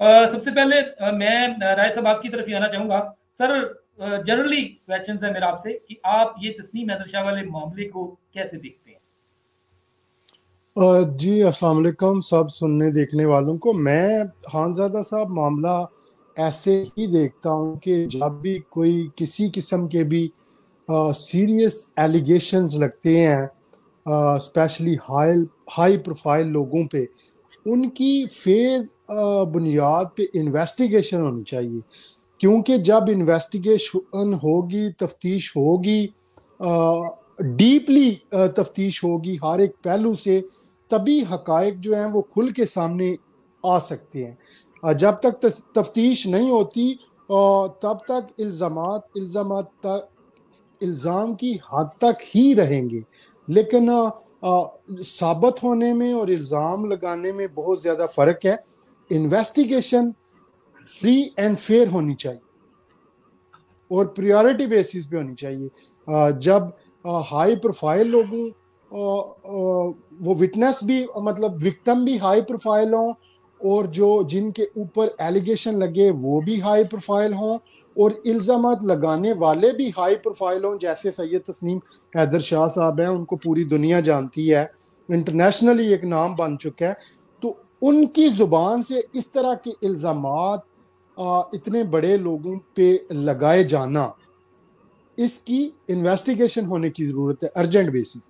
सबसे पहले मैं राय साहब आपकी तरफ ही आना चाहूंगा। सर, जनरली क्वेश्चन है मेरा आपसे कि आप ये तस्नीम हैदर शाह वाले मामले को कैसे देखते हैं? जी अस्सलाम वालेकुम सब सुनने देखने वालों को। मैं खानज़ादा साहब मामला ऐसे ही देखता हूँ कि जब भी कोई किसी किस्म के भी सीरियस एलिगेशंस लगते हैं, स्पेशली हाई हाई प्रोफाइल लोगों पे, उनकी फेयर बुनियाद पे इन्वेस्टिगेशन होनी चाहिए। क्योंकि जब इन्वेस्टिगेशन होगी, तफ्तीश होगी, डीपली तफ्तीश होगी हर एक पहलू से, तभी हकायक जो हैं वो खुल के सामने आ सकते हैं। जब तक तफ्तीश नहीं होती तब तक इल्ज़ामात तक इल्ज़ाम की हद तक ही रहेंगे। लेकिन साबित होने में और इल्ज़ाम लगाने में बहुत ज़्यादा फ़र्क है। इन्वेस्टिगेशन फ्री एंड फेयर होनी चाहिए और प्रायोरिटी बेसिस पे होनी चाहिए। जब हाई प्रोफाइल लोगों वो विटनेस भी, मतलब विक्टिम भी हाई प्रोफाइल हों, और जो जिनके ऊपर एलिगेशन लगे वो भी हाई प्रोफाइल हों, और इल्ज़ामात लगाने वाले भी हाई प्रोफाइल हों, जैसे सैयद तस्नीम हैदर शाह साहब हैं, उनको पूरी दुनिया जानती है, इंटरनेशनली एक नाम बन चुका है। तो उनकी ज़ुबान से इस तरह के इल्ज़ामात इतने बड़े लोगों पे लगाए जाना, इसकी इन्वेस्टिगेशन होने की ज़रूरत है अर्जेंट बेसिस।